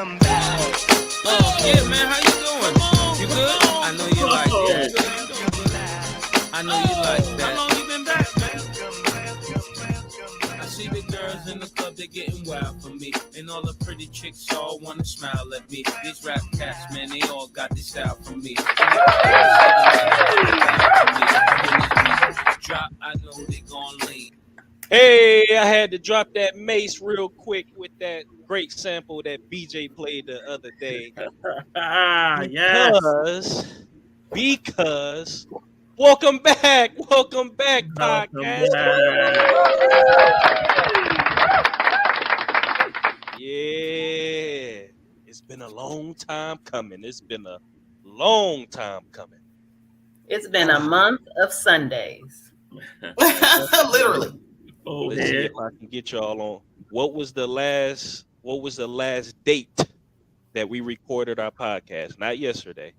Yeah, man, how you doing? You good? I know you like that. I know you like that. How long you been back, man? I see the girls in the club, they're getting wild for me. And all the pretty chicks all wanna smile at me. These rap cats, man, they all got this style for me. Drop, I know they gon' lean. Hey, I had to drop that Mace real quick with that great sample that BJ played the other day. Because welcome back, podcast. Yeah, it's been a long time coming. It's been a month of Sundays. Literally. Let's see if I can get y'all on. What was the last date that we recorded our podcast? Not yesterday.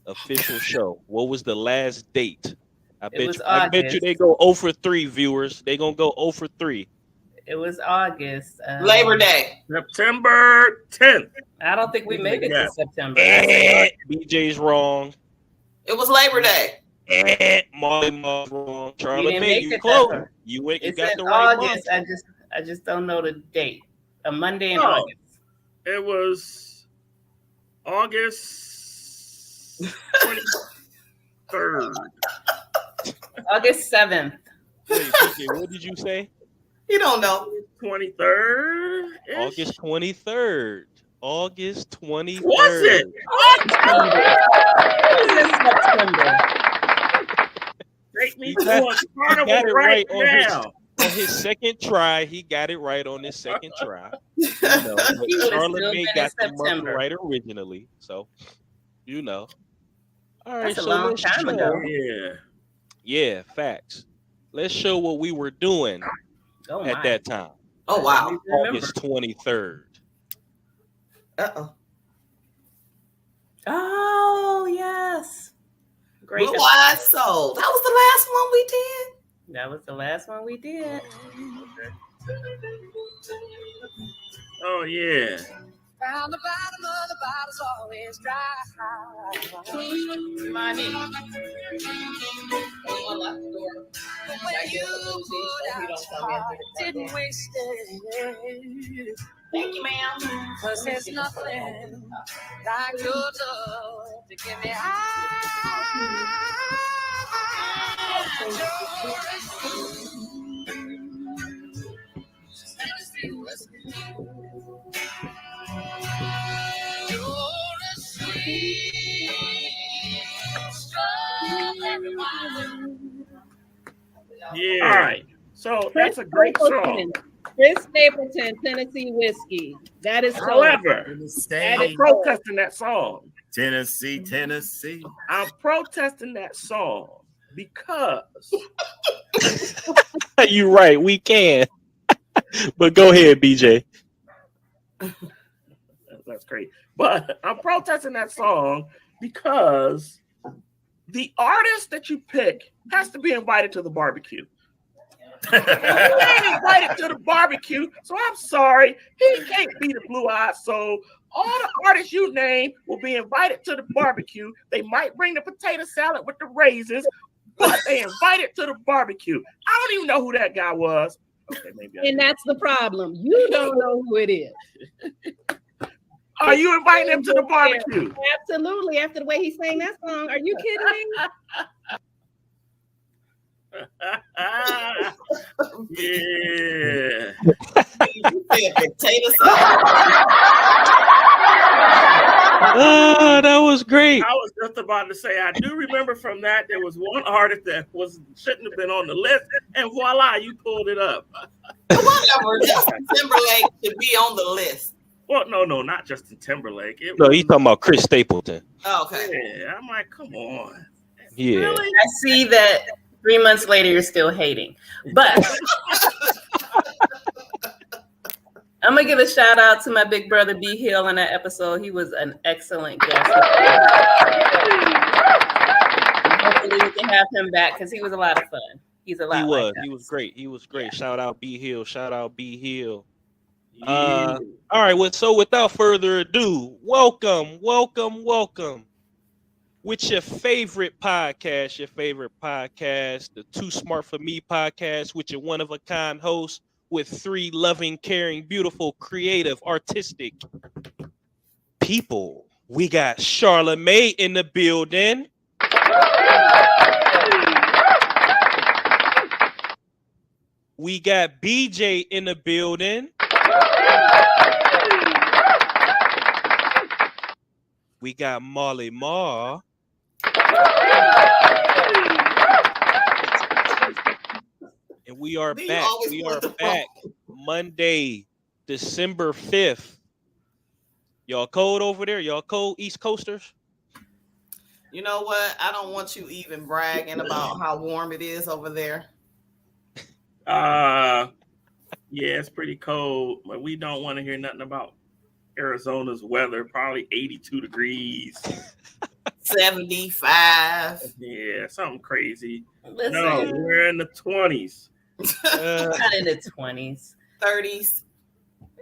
Official show. What was the last date? I bet you they go 0 for 3, viewers. They gonna go 0 for 3. It was August. Labor Day. September 10th. I don't think we made it to September. BJ's wrong. It was Labor Day. Marley Marl wrong. Charla Mae, you close. You got the right August. I just don't know the date. A Monday in August. It was August 23rd. August 7th. Wait, BJ, what did you say? You don't know. 23rd. August 23rd. August 23rd. Was it? September. Take me to a carnival right now. On his second try, he got it right on his second try. Charla Mae got the month right originally, so All right, that's a long time ago. Yeah, facts. Let's show what we were doing at that time. Oh wow, August 23rd. Oh yes. Great. Blue Eyed Soul. That was the last one we did. That was the last one we did. Oh yeah. Found the bottom of the bottle's always dry. Money. When you put out your heart, didn't waste it. Thank you, ma'am. 'Cause there's nothing like your love to get me high. Yeah. All right. So that's a great song. Chris Stapleton, Tennessee Whiskey. That is However, I'm protesting that song. Tennessee. I'm protesting that song because You're right, we can. But go ahead, BJ. That's great. But I'm protesting that song because the artist that you pick has to be invited to the barbecue. He ain't invited to the barbecue, so I'm sorry. He can't be the Blue Eyed Soul. All the artists you name will be invited to the barbecue. They might bring the potato salad with the raisins, but they invited to the barbecue. I don't even know who that guy was. Okay, and that's the problem. You don't know who it is. Are you inviting him to the barbecue? Absolutely. After the way he sang that song. Are you kidding me? Yeah. Potato salad. Oh, that was great. I was just about to say, I do remember from that there was one artist that shouldn't have been on the list, and voila, you pulled it up. Whatever, Justin Timberlake should be on the list. Well, no, not Justin Timberlake. He's talking about Chris Stapleton. Oh, okay. Yeah, I'm like, come on. Yeah. Really? I see that 3 months later you're still hating. But I'm going to give a shout out to my big brother B Hill in that episode. He was an excellent guest. Hopefully we can have him back because he was a lot of fun. He's a lot. He was great. Shout out B Hill. All right. Well, so without further ado, welcome. With your favorite podcast, the Too Smart for Me podcast, with your one-of-a-kind host, with 3 loving, caring, beautiful, creative, artistic people. We got Charla Mae in the building. We got BJ in the building. We got Marley Marl. And we are back. We are back Monday, December 5th. Y'all cold over there? Y'all cold East Coasters? You know what? I don't want you even bragging about how warm it is over there. Yeah, it's pretty cold, but we don't want to hear nothing about Arizona's weather. Probably 82 degrees. 75. Yeah, something crazy. Listen, No, we're in the 20s. not in the 20s. 30s.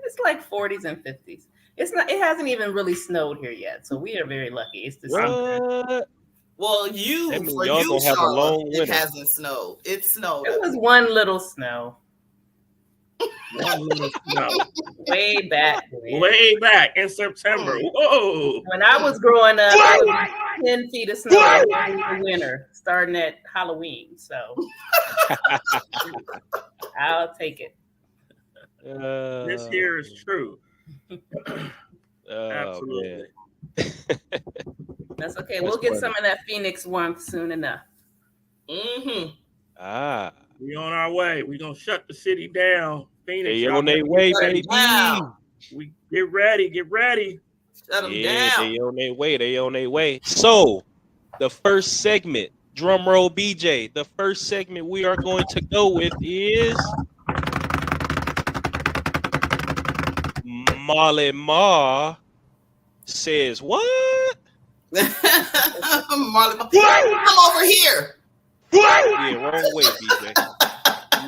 It's like 40s and 50s. It's not. It hasn't even really snowed here yet, so we are very lucky. It's December. What? Well, That means for y'all you, gonna have a long Charlotte, it winter. hasn't snowed. It snowed. It was one little snow No, way back. way back in September. Whoa. When I was growing up, it was 10 feet of snow in the winter, starting at Halloween. So I'll take it. This here is true. Oh, Absolutely. man. That's okay. That's We'll get funny. some of that Phoenix warmth soon enough. Mm-hmm. Ah, We on our way. We gonna shut the city down. Phoenix, they y'all on their better way, shut it baby. down. We get ready. Shut them Yeah, down. they on their way. So, the first segment, drum roll, BJ. The first segment we are going to go with is Marley Marl says what? Marley, come over here. Yeah, wrong way, BJ.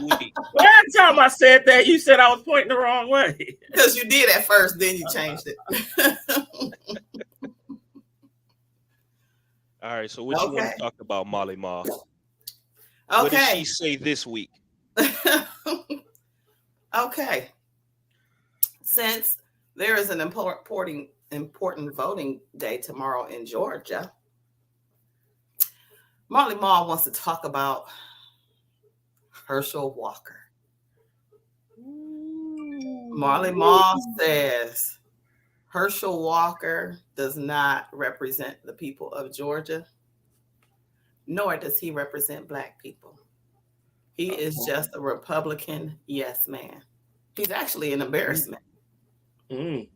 Wait. Last time I said that, you said I was pointing the wrong way. Because you did at first, then you changed it. All right, so what you want Okay. to talk about, Marley Marl? What did Okay. she say this week? Okay. Since there is an important voting day tomorrow in Georgia, Marley Marl wants to talk about Herschel Walker. Marley Marl says Herschel Walker does not represent the people of Georgia, nor does he represent Black people. He is just a Republican yes man. He's actually an embarrassment. Mm.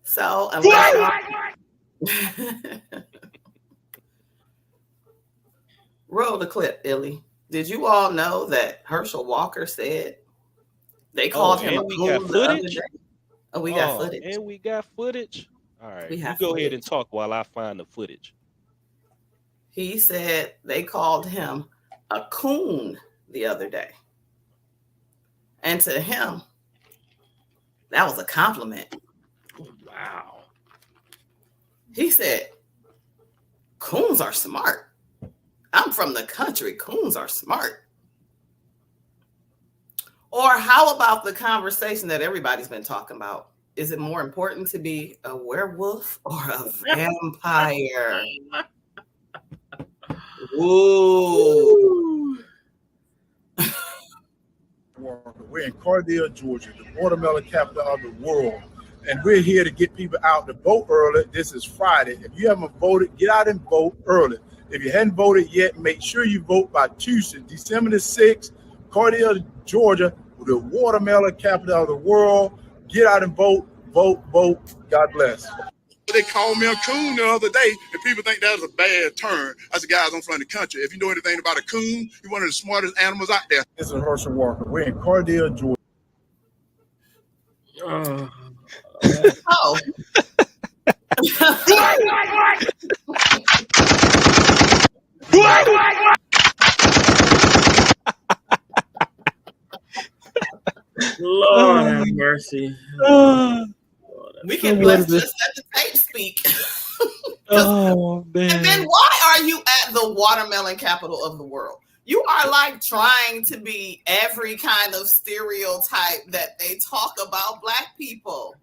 So, roll the clip, Illy. Did you all know that Herschel Walker said they called him a and we got coon the other footage? day? Oh, we got footage. And we got footage. All right, We you have go ahead footage. and talk while I find the footage. He said they called him a coon the other day. And to him, that was a compliment. Wow. He said, coons are smart. I'm from the country. Coons are smart. Or how about the conversation that everybody's been talking about? Is it more important to be a werewolf or a vampire? Ooh. We're in Cardale, Georgia, the watermelon capital of the world. And we're here to get people out to vote early. This is Friday. If you haven't voted, get out and vote early. If you hadn't voted yet, make sure you vote by Tuesday, December the 6th, Cardale, Georgia, the watermelon capital of the world. Get out and vote, vote, vote. God bless. They called me a coon the other day, and people think that was a bad term. I said, guys, I'm from the country. If you know anything about a coon, you're one of the smartest animals out there. This is Herschel Walker. We're in Cardale, Georgia. Oh. Lord have mercy. mercy. We can let's just let the tape speak. Oh man! And then why are you at the watermelon capital of the world? You are like trying to be every kind of stereotype that they talk about Black people.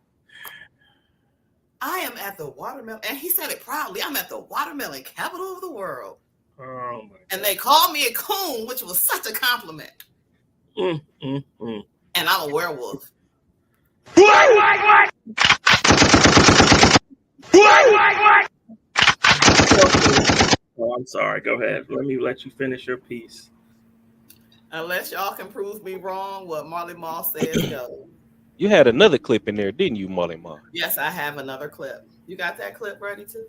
I am at the watermelon, and he said it proudly. I'm at the watermelon capital of the world. Oh my and they called me a coon, which was such a compliment. And I'm a werewolf. What? Oh, I'm sorry. Go ahead. Let me let you finish your piece. Unless y'all can prove me wrong, what Marley Marl says go. You had another clip in there, didn't you, Marley Marl? Yes, I have another clip. You got that clip ready too?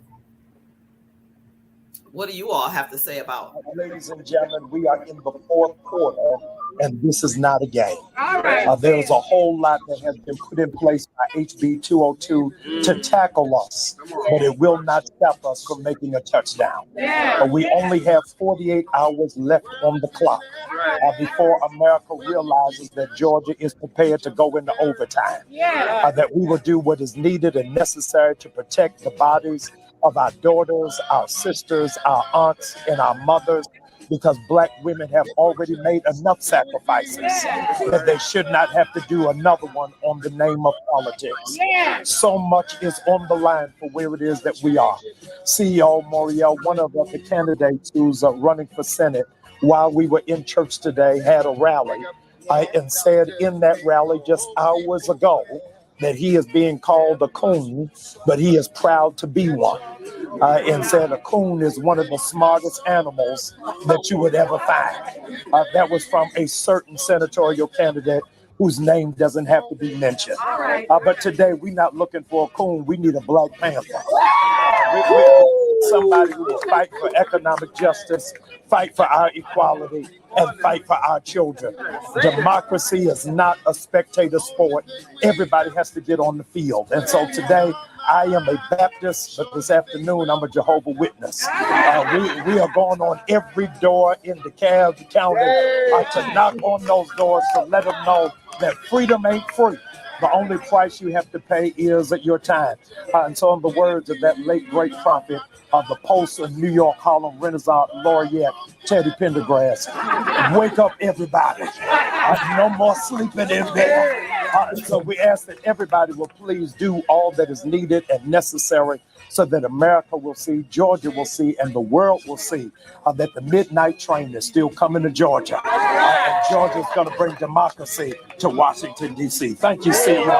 What do you all have to say about it? Ladies and gentlemen, we are in the fourth quarter, and this is not a game. All right. There is a whole lot that has been put in place by HB 202 to tackle us, but it will not stop us from making a touchdown. We only have 48 hours left on the clock before America realizes that Georgia is prepared to go into overtime. That we will do what is needed and necessary to protect the bodies of our daughters, our sisters, our aunts, and our mothers, because Black women have already made enough sacrifices that they should not have to do another one on the name of politics. So much is on the line for where it is that we are. CEO Moriel, one of the candidates who's running for Senate, while we were in church today, had a rally and said in that rally just hours ago that he is being called a coon, but he is proud to be one. And said a coon is one of the smartest animals that you would ever find. That was from a certain senatorial candidate whose name doesn't have to be mentioned. But today we're not looking for a coon, we need a Black Panther. Somebody who will fight for economic justice, fight for our equality, and fight for our children. Democracy is not a spectator sport. Everybody has to get on the field. And so today, I am a Baptist, but this afternoon, I'm a Jehovah's Witness. We are going on every door in DeKalb County to knock on those doors to let them know that freedom ain't free. The only price you have to pay is your time. And so in the words of that late, great prophet, the Post of New York Harlem Renaissance laureate, Teddy Pendergrass, wake up everybody. No more sleeping in bed. So we ask that everybody will please do all that is needed and necessary so that America will see, Georgia will see, and the world will see that the midnight train is still coming to Georgia. And Georgia is going to bring democracy to Washington, D.C. Thank you, CEO.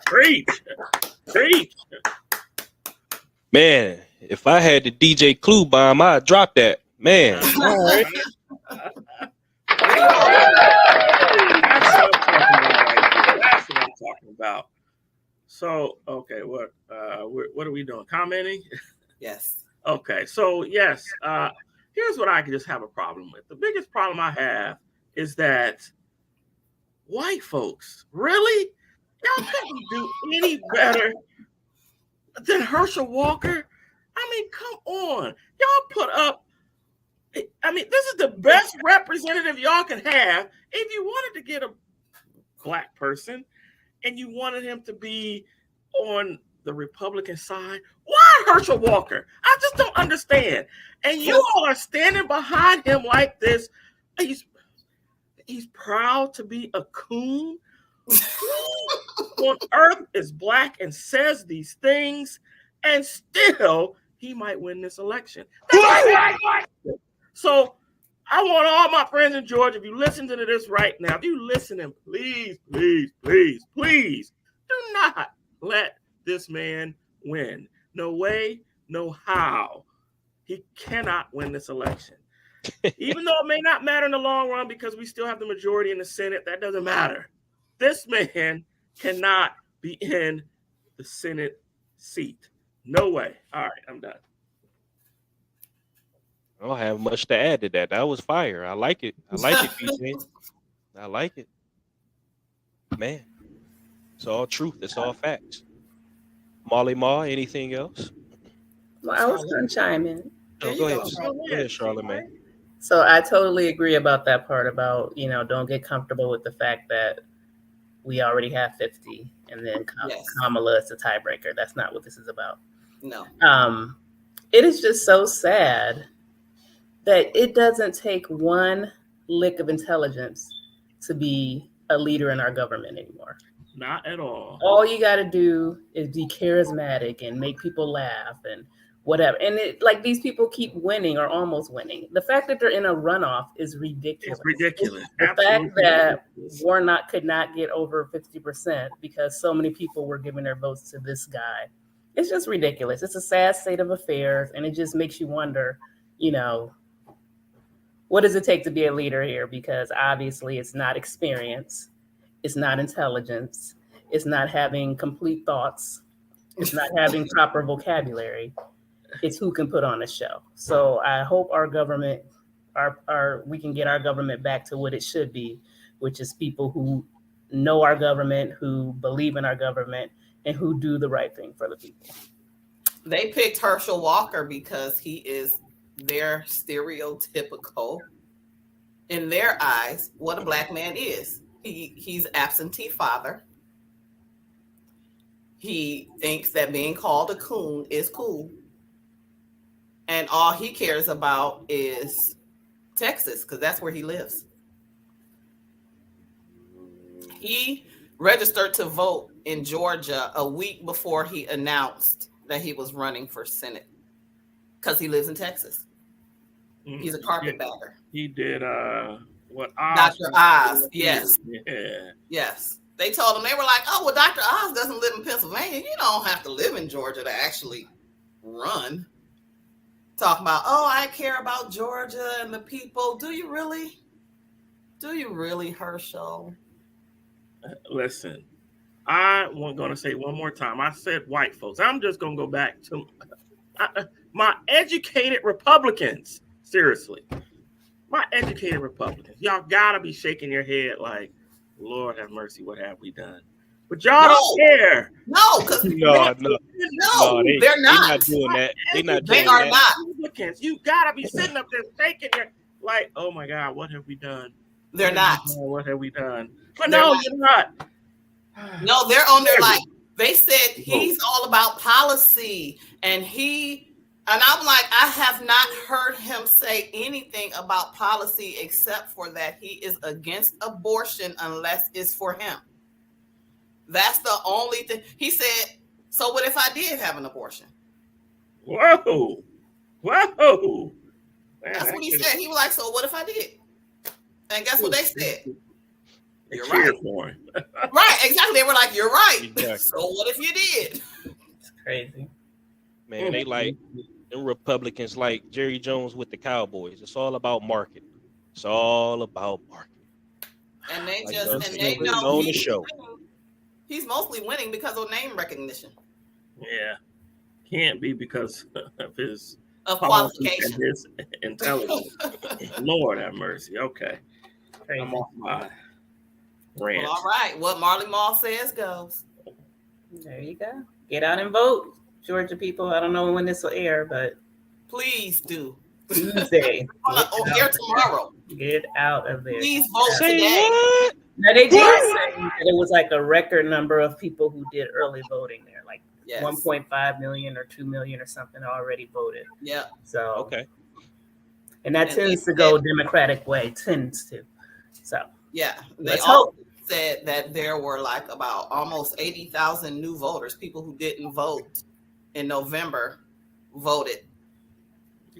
Preach. Man, if I had the DJ Clue bomb, I'd drop that. Man. That's what I'm talking about. So, okay, what are we doing? Commenting? Yes. Okay, so yes, here's what I can just have a problem with. The biggest problem I have is that white folks, really? Y'all couldn't do any better than Herschel Walker? I mean, come on. Y'all put up, I mean, this is the best representative y'all can have. If you wanted to get a Black person and you wanted him to be on the Republican side, why Herschel Walker? I just don't understand. And you all are standing behind him like this. He's proud to be a coon. Who on earth is Black and says these things, and still he might win this election? So I want all my friends in Georgia, if you listen to this right now, if you listening, please do not let this man win. No way, no how. He cannot win this election. Even though it may not matter in the long run because we still have the majority in the Senate, that doesn't matter. This man cannot be in the Senate seat. No way. All right, I'm done. I don't have much to add to that. That was fire. I like it. PJ. I like it. Man, it's all truth. It's all facts. Marley Marl, anything else? Well, I was going to chime in. Oh, go ahead. Go ahead, Charla Mae. So I totally agree about that part about, don't get comfortable with the fact that we already have 50 and then Yes. Kamala is the tiebreaker. That's not what this is about. No. It is just so sad that it doesn't take one lick of intelligence to be a leader in our government anymore. Not at all. All you got to do is be charismatic and make people laugh and whatever. And these people keep winning or almost winning. The fact that they're in a runoff is ridiculous. It's ridiculous. The Absolutely fact that ridiculous. Warnock could not get over 50% because so many people were giving their votes to this guy. It's just ridiculous. It's a sad state of affairs. And it just makes you wonder, what does it take to be a leader here? Because obviously it's not experience. It's not intelligence. It's not having complete thoughts. It's not having proper vocabulary. It's who can put on a show. So I hope our government, we can get our government back to what it should be, which is people who know our government, who believe in our government, and who do the right thing for the people. They picked Herschel Walker because he is their stereotypical, in their eyes, what a black man is. He's absentee father. He thinks that being called a coon is cool. And all he cares about is Texas, because that's where he lives. He registered to vote in Georgia a week before he announced that he was running for Senate, because he lives in Texas. He's a carpetbagger. He did what? Dr. Oz, yes. Yeah. Yes. They told him, they were like, oh, well, Dr. Oz doesn't live in Pennsylvania. You don't have to live in Georgia to actually run. Talking about, oh, I care about Georgia and the people. Do you really? Do you really, Herschel? Listen, I was going to say one more time. I said white folks. I'm just going to go back to my educated Republicans. Seriously. My educated Republicans. Y'all got to be shaking your head like, Lord have mercy, what have we done? But y'all don't care. No, because No, they're not. They're not doing that. They're not They doing are that. not. Republicans, you got to be sitting up there shaking your, like, oh my God, what have we done? They're not. What have we done? But They're no, not. you're not. No, they're on there like, they said he's all about policy. And I'm like, I have not heard him say anything about policy except for that he is against abortion unless it's for him. That's the only thing. He said, so what if I did have an abortion? Whoa. Man, That's what he said. He was like, so what if I did? And guess what they said? You're right. For him. Right, exactly. They were like, you're right. Exactly. So what if you did? It's crazy. Man, they like them Republicans like Jerry Jones with the Cowboys. It's all about marketing. It's all about marketing. And they Like just, us and they on know the show. He's mostly winning because of name recognition. Yeah. Can't be because of his Of qualification qualification. and his intelligence. Lord have mercy. Okay. Crazy. I'm off my rant. Well, all right. What Marley Marl says goes. There you go. Get out and vote, Georgia people. I don't know when this will air, but Please do. Tuesday. On air tomorrow. Get out of there. Please vote Say today. what? Now they did say that it was like a record number of people who did early voting there, like Yes. 1.5 million or 2 million or something already voted. Yeah. So Okay. and that And tends they to go said- Democratic way, tends to. So Yeah. They Let's also said that there were like about almost 80,000 new voters, people who didn't vote in November voted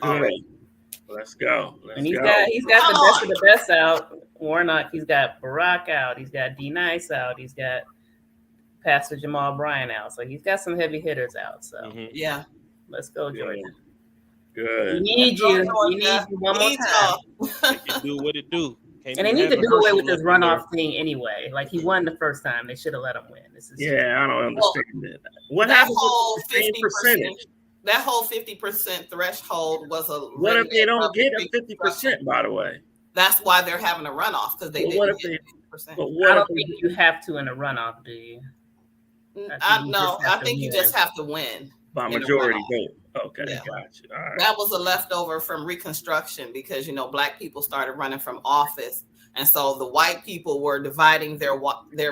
already. Let's go. and he's got the best of the best out. Warnock, he's got Barack out, he's got D Nice out, he's got Pastor Jamal Bryan out. So he's got some heavy hitters out. So Mhm. Yeah. let's go, Georgia. We Good. need you. We need you one more Need time. It can do what it do. Can't And they be need to having do away Herschel with this up in there. runoff thing anyway. Like he won the first time, they should have let him win. This is Yeah, I don't understand it. What That happens whole with the same 50%, percentage? that whole 50% threshold was a. What if they don't get a 50%? 50%, by the way? That's why they're having a runoff, because they But didn't what if get they- 50%. But I what if don't they, think you have to in a runoff, do you? I you no, just have I to think you win. just have to win. by in a majority runoff. vote? Okay, Yeah. got you. All right. That was a leftover from Reconstruction because, you know, black people started running from office. And so the white people were dividing their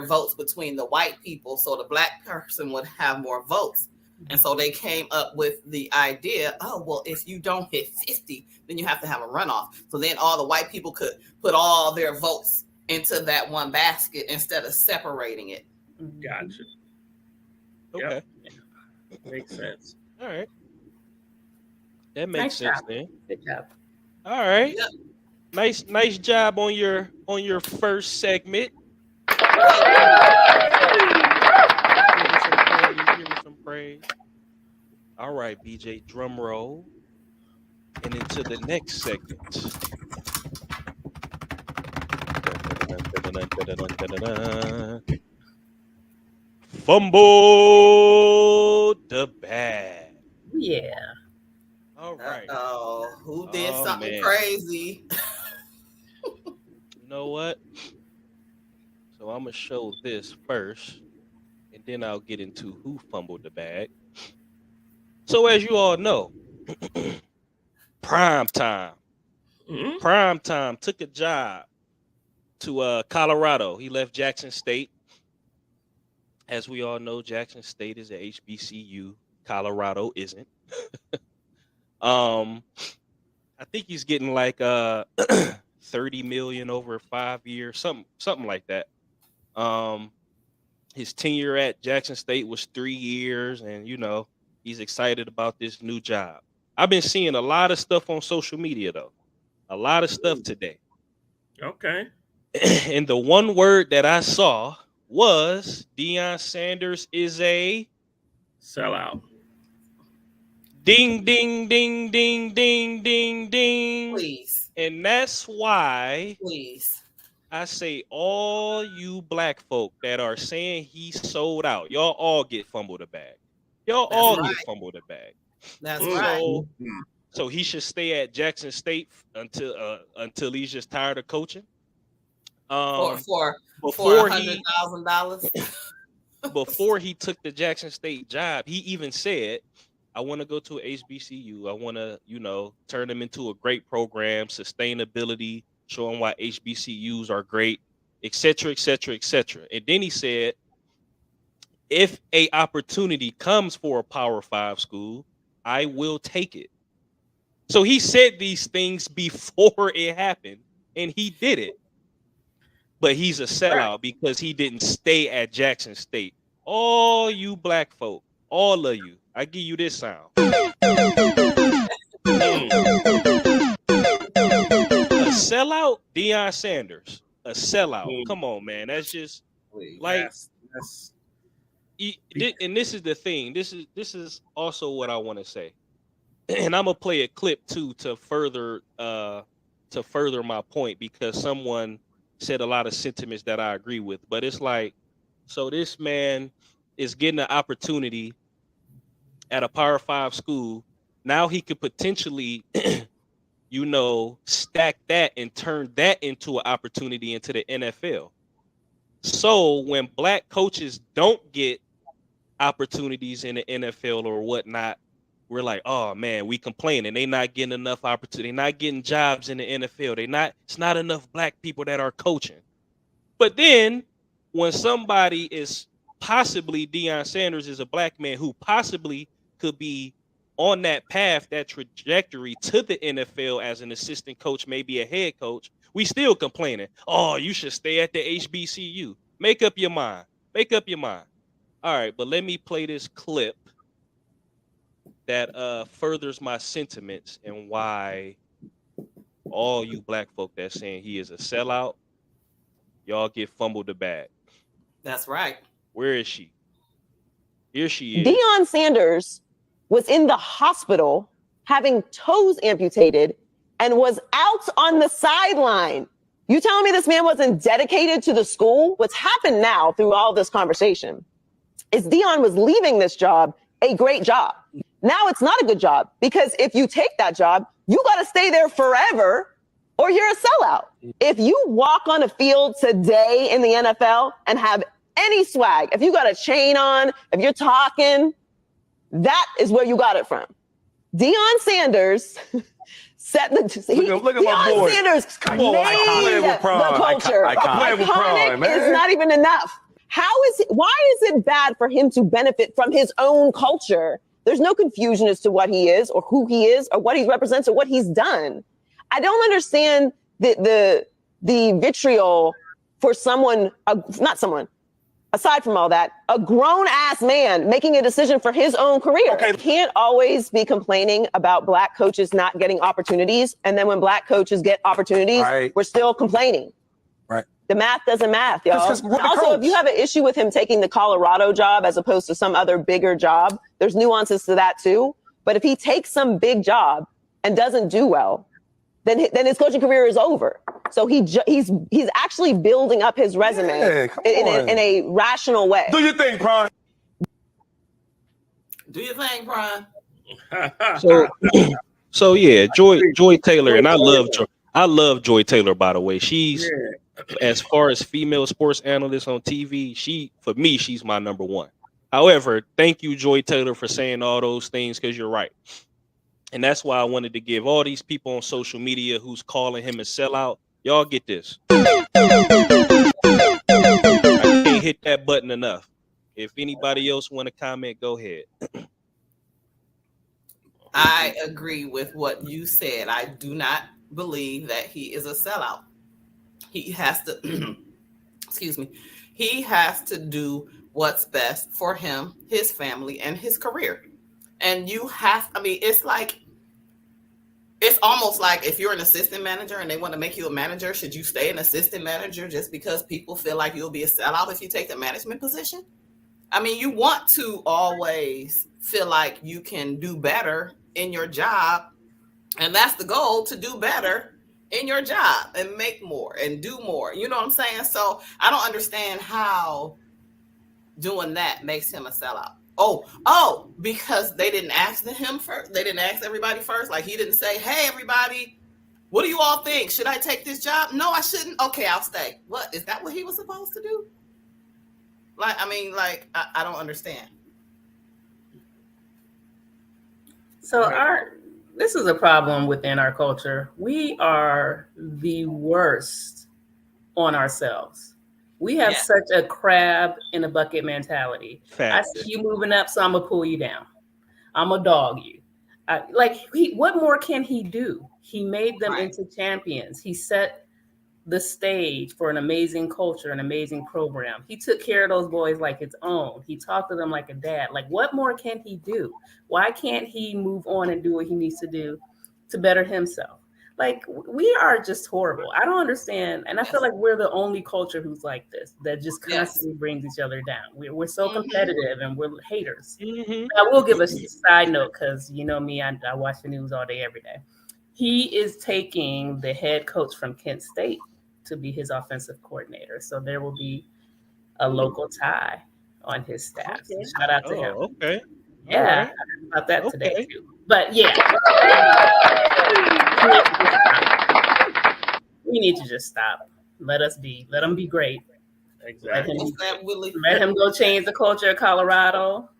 votes between the white people. So the black person would have more votes. And so they came up with the idea, oh, well, if you don't hit 50, then you have to have a runoff. So then all the white people could put all their votes into that one basket instead of separating it. Gotcha. Okay. Yep. Makes sense. All right. That makes sense then. Good job. All right. Yep. Nice job on your first segment. Give me some praise. All right, BJ, drum roll. And into the next segment. Fumble the bag. Yeah. All right. Oh, who did something man. crazy? You know what? So I'm gonna show this first, and then I'll get into who fumbled the bag. So as you all know, Prime Time took a job to Colorado. He left Jackson State. As we all know, Jackson State is a HBCU. Colorado isn't. I think he's getting like 30 million over 5 years, something like that. His tenure at Jackson State was 3 years, and you know, he's excited about this new job. I've been seeing a lot of stuff on social media though. A lot of stuff today. Okay. And the one word that I saw was Deion Sanders is a sellout. Ding, ding, ding, ding, ding, ding, ding. Please. And that's why I say all you black folk that are saying he sold out, y'all all get fumbled a bag. Y'all That's all right. get fumbled a bag. That's right. So he should stay at Jackson State until he's just tired of coaching. For before $100,000. Before he took the Jackson State job, he even said, I want to go to a HBCU. I want to, you know, turn them into a great program, sustainability, showing why HBCUs are great, et cetera, et cetera, et cetera. And then he said, if a opportunity comes for a Power 5 school, I will take it. So he said these things before it happened, and he did it. But he's a sellout because he didn't stay at Jackson State. All you black folk, all of you, I give you this sound. A sellout, Deion Sanders. A sellout. Come on, man. That's just like. And this is the thing. This is also what I want to say, and I'm gonna play a clip too to further my point, because someone said a lot of sentiments that I agree with. But it's like, so this man is getting an opportunity at a Power 5 school. Now he could potentially, you know, stack that and turn that into an opportunity into the NFL. So when black coaches don't get opportunities in the NFL or whatnot, we're like, oh man, we complaining. They not getting enough opportunity. They not getting jobs in the NFL. It's not enough black people that are coaching. But then when somebody is possibly, Deion Sanders is a black man who possibly could be on that path, that trajectory to the NFL as an assistant coach, maybe a head coach, we still complaining. Oh, you should stay at the HBCU. Make up your mind. Make up your mind. All right, but let me play this clip that furthers my sentiments and why all you black folk that's saying he is a sellout, y'all get fumbled the bag. That's right. Where is she? Here she is. Deion Sanders was in the hospital having toes amputated and was out on the sideline. You telling me this man wasn't dedicated to the school? What's happened now through all this conversation is Deion was leaving this job, a great job. Now it's not a good job, because if you take that job, you got to stay there forever or you're a sellout. If you walk on a field today in the NFL and have any swag, if you got a chain on, if you're talking, that is where you got it from. Deion Sanders set the. Look at my Deion boy. Sanders Come on, made the culture. Iconic is not even enough. Why is it bad for him to benefit from his own culture? There's no confusion as to what he is or who he is or what he represents or what he's done. I don't understand the vitriol for aside from all that, a grown-ass man making a decision for his own career. Okay. Can't always be complaining about black coaches not getting opportunities, and then when black coaches get opportunities, we're still complaining. Right. The math doesn't math, y'all. Also, if you have an issue with him taking the Colorado job as opposed to some other bigger job, there's nuances to that too. But if he takes some big job and doesn't do well, then his coaching career is over. So he's actually building up his resume in a rational way. Do your thing, Prime. Do your thing, Prime. So yeah, Joy Taylor, and I love Joy Taylor, by the way. She's as far as female sports analysts on TV, for me, she's my number one. However, thank you, Joy Taylor, for saying all those things, because you're right. And that's why I wanted to give all these people on social media who's calling him a sellout, y'all get this. I can't hit that button enough. If anybody else want to comment, go ahead. I agree with what you said. I do not believe that he is a sellout. He has to, excuse me, he has to do what's best for him, his family, and his career. And you have, it's almost like if you're an assistant manager and they want to make you a manager, should you stay an assistant manager just because people feel like you'll be a sellout if you take the management position? You want to always feel like you can do better in your job. And that's the goal, to do better in your job and make more and do more. You know what I'm saying? So I don't understand how doing that makes him a sellout. Oh, because they didn't ask him first. They didn't ask everybody first. Like, he didn't say, hey, everybody, what do you all think? Should I take this job? No, I shouldn't. Okay, I'll stay. What? Is that what he was supposed to do? I don't understand. So this is a problem within our culture. We are the worst on ourselves. We have such a crab in a bucket mentality. Facts. I see you moving up, so I'm gonna pull you down. I'm gonna dog you. What more can he do? He made them into champions. He set the stage for an amazing culture, an amazing program. He took care of those boys like his own. He talked to them like a dad. Like, what more can he do? Why can't he move on and do what he needs to do to better himself? Like, we are just horrible. I don't understand. And I feel like we're the only culture who's like this, that just constantly brings each other down. We're so competitive and we're haters. I will give a side note, because you know me, I watch the news all day, every day. He is taking the head coach from Kent State to be his offensive coordinator. So there will be a local tie on his staff. So shout out to him. Okay. Yeah, I heard about that today too. But yeah. We need to just stop. Let him be great. Exactly. Let him go change the culture of Colorado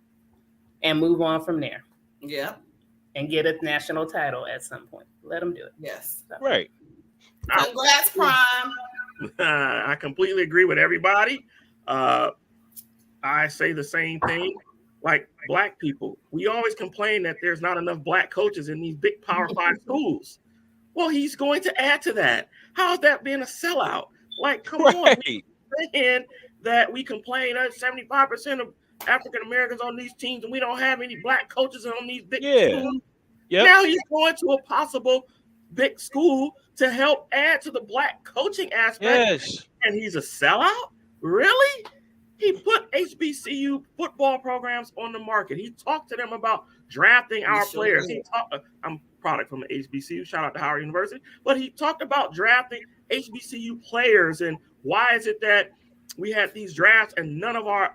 and move on from there. Yeah. And get a national title at some point. Let him do it. Yes. So. Right. Congrats, Prime. I completely agree with everybody. I say the same thing. Like, black people, we always complain that there's not enough black coaches in these big Power 5 schools. Well, he's going to add to that. How is that being a sellout? Like, come on. Saying that we complain that 75% of African Americans on these teams and we don't have any black coaches on these big schools. Now he's going to a possible big school to help add to the black coaching aspect. And he's a sellout? Really? He put HBCU football programs on the market. He talked to them about drafting our players. I'm product from the HBCU. Shout out to Howard University. But he talked about drafting HBCU players and why is it that we had these drafts and none of our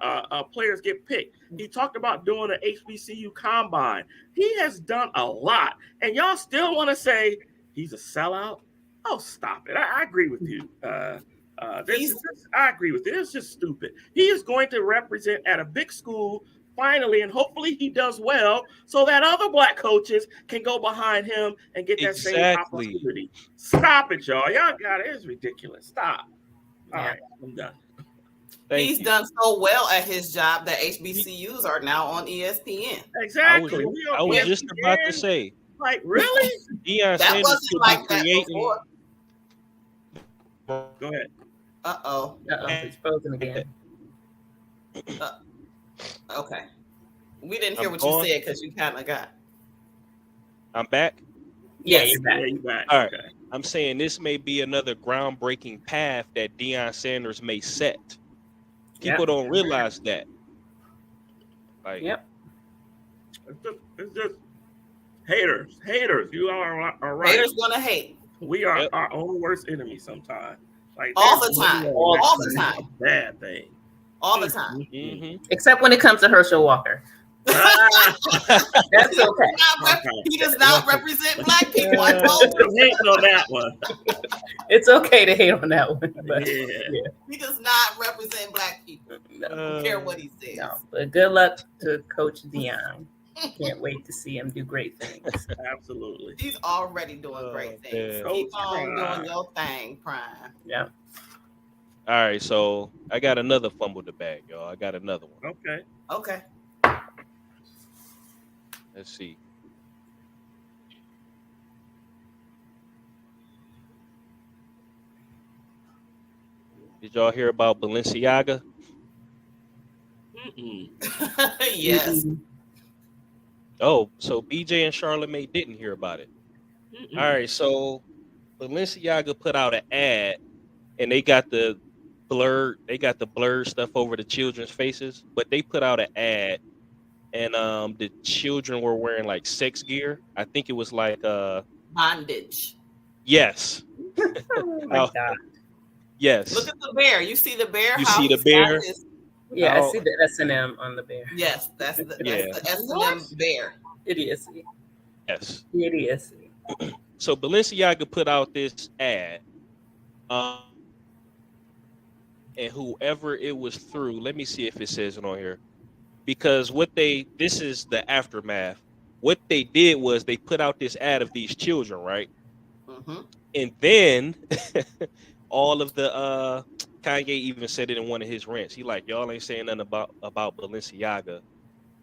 players get picked. He talked about doing an HBCU combine. He has done a lot. And y'all still want to say he's a sellout? Oh, stop it. I agree with you. I agree with it. It's just stupid. He is going to represent at a big school finally, and hopefully he does well, so that other black coaches can go behind him and get that same opportunity. Stop it, y'all. Y'all got it. It's ridiculous. Stop. All right, I'm done. He's done so well at his job that HBCUs are now on ESPN. Exactly. I was just about to say. Like, really? Deion That Sanders wasn't could like be that creating. before. Go ahead. Uh-oh. He's frozen again. Okay. We didn't hear I'm what going. you said because you kind of got. I'm back. Yeah, you're back. Yeah, you're back. All right. Okay. I'm saying this may be another groundbreaking path that Deion Sanders may set. People don't realize that. Like, It's just haters. You are right. Haters gonna hate. We are our own worst enemy sometimes. Like All the time. All the time. Bad thing. All the time. Mm-hmm. Except when it comes to Herschel Walker. That's okay. He does not represent black people. I told you. Hating on that one. It's okay to hate on that one. But He does not represent black people. I don't care what he says. No, but good luck to Coach Deion. Can't wait to see him do great things. Absolutely. He's already doing great things. man. Keep on doing your thing, Prime. Yeah. all right, so I got another fumble the bag, y'all. I got another one. Okay. Okay. Let's see. Did y'all hear about Balenciaga? Yes. Oh, so BJ and Charla Mae didn't hear about it. All right, so Balenciaga put out an ad, and they got the blurred stuff over the children's faces, but they put out an ad, and the children were wearing like sex gear. I think it was like Bondage. yes. Oh my God. Yes. Look at the bear. You see the bear? You How see the he's bear? got his- Yeah, I Oh. see the S&M on the bear. Yes, that's the Yeah. S&M bear. Idiocy. Yes. Idiocy. So Balenciaga put out this ad, and whoever it was through, let me see if it says it on here, because this is the aftermath. What they did was they put out this ad of these children, right? Mm-hmm. And then all of the Kanye even said it in one of his rants. He like, y'all ain't saying nothing about Balenciaga,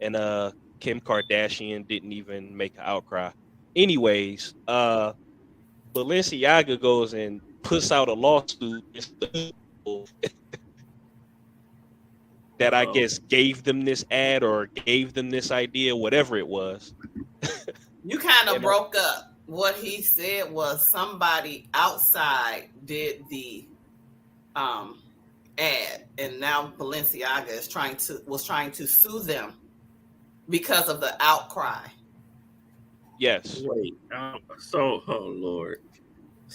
and Kim Kardashian didn't even make an outcry. Anyways, Balenciaga goes and puts out a lawsuit that I guess gave them this ad or gave them this idea, whatever it was. You kind of broke up. What he said was somebody outside did the ad, and now Balenciaga was trying to sue them because of the outcry. Yes. Wait. Oh Lord.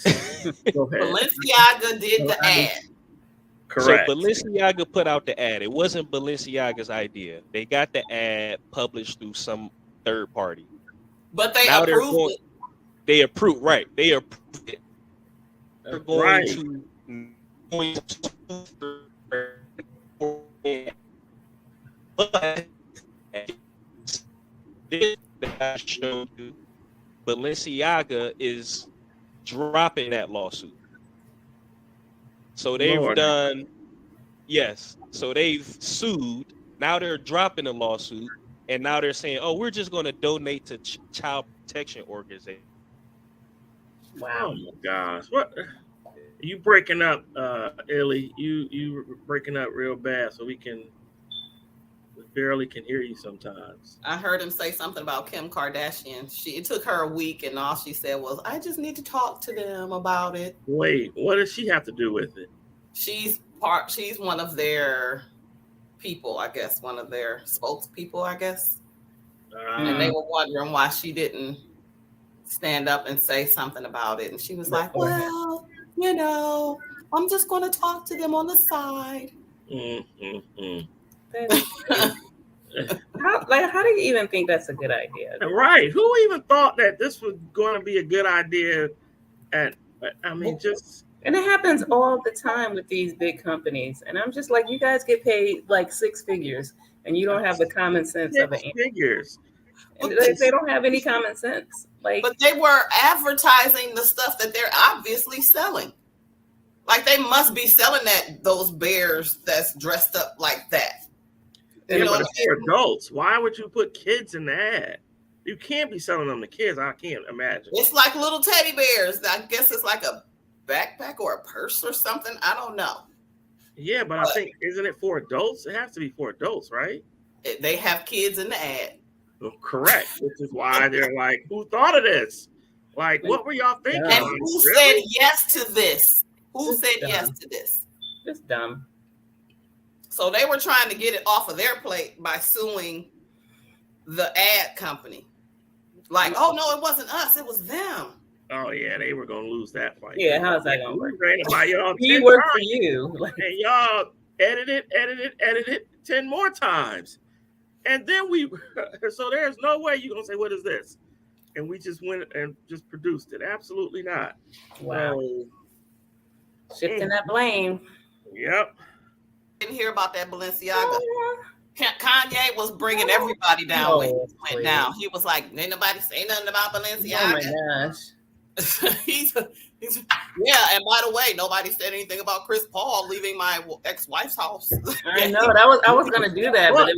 Go ahead. Balenciaga did the ad. Correct. So Balenciaga put out the ad. It wasn't Balenciaga's idea. They got the ad published through some third party. But they approved it. They approved, right? They approved it. They're going to but this that I showed you, Balenciaga is dropping that lawsuit. So they've done, yes. So they've sued. Now they're dropping the lawsuit, and now they're saying, "Oh, we're just going to donate to child protection organizations." Wow. Oh my gosh. What? You breaking up, Illy? You breaking up real bad, so we barely can hear you sometimes. I heard him say something about Kim Kardashian. It took her a week, and all she said was, "I just need to talk to them about it." Wait, what does she have to do with it? She's one of their people, I guess, one of their spokespeople, I guess. And they were wondering why she didn't stand up and say something about it. And she was like, "Well, I'm just going to talk to them on the side." How do you even think that's a good idea? Right. Who even thought that this was going to be a good idea? And it happens all the time with these big companies. And I'm just like, you guys get paid like 6 figures and you don't have the common sense of it. Figures. And they don't have any common sense. Like, but they were advertising the stuff that they're obviously selling. Like they must be selling those bears that's dressed up like that. You know, but it's for adults. Why would you put kids in the ad? You can't be selling them to kids. I can't imagine. It's like little teddy bears. I guess it's like a backpack or a purse or something. I don't know. Yeah, but I think, isn't it for adults? It has to be for adults, right? They have kids in the ad. Well, correct. Which is why they're like, who thought of this? Like, what were y'all thinking? And who said yes to this? Who said yes to this? Just dumb. So they were trying to get it off of their plate by suing the ad company. Like, oh no, it wasn't us, it was them. Oh yeah, they were gonna lose that fight. Yeah, how's that gonna work? He worked for you. And y'all edit it 10 more times. And then so there's no way you're gonna say, what is this? And we just went and just produced it. Absolutely not. Wow. Shifting that blame. Yep. Didn't hear about that Balenciaga. Kanye was bringing everybody down when he went down. He was like, ain't nobody say nothing about Balenciaga. Oh my gosh. he's yeah, and by the way, nobody said anything about Chris Paul leaving my ex-wife's house. I know I was gonna do that, but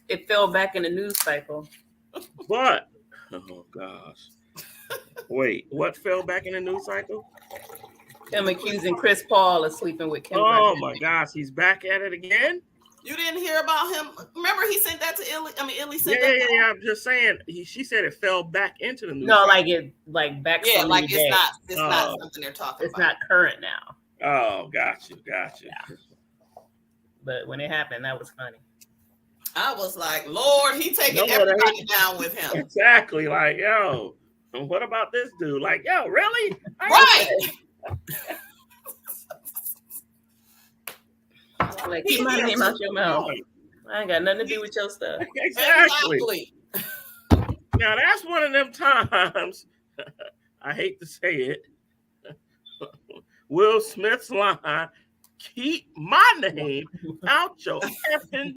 it fell back in the news cycle. But oh gosh. Wait, what fell back in the news cycle? Him accusing Chris Paul of sleeping with Kim. Oh my gosh, he's back at it again. You didn't hear about him? Remember he sent that to Illy? I mean, Illy sent that. Yeah, I'm just saying. She said it fell back into the news. No, like back. Yeah, like it's not something they're talking about. It's not current now. Oh, got you. Yeah. But when it happened, that was funny. I was like, Lord, he taking everybody down with him. Exactly. Like, yo, what about this dude? Like, yo, really? Right. Like, keep my name out your mouth. I ain't got nothing to do with your stuff. Exactly. Now that's one of them times. I hate to say it. Will Smith's line: "Keep my name out your effing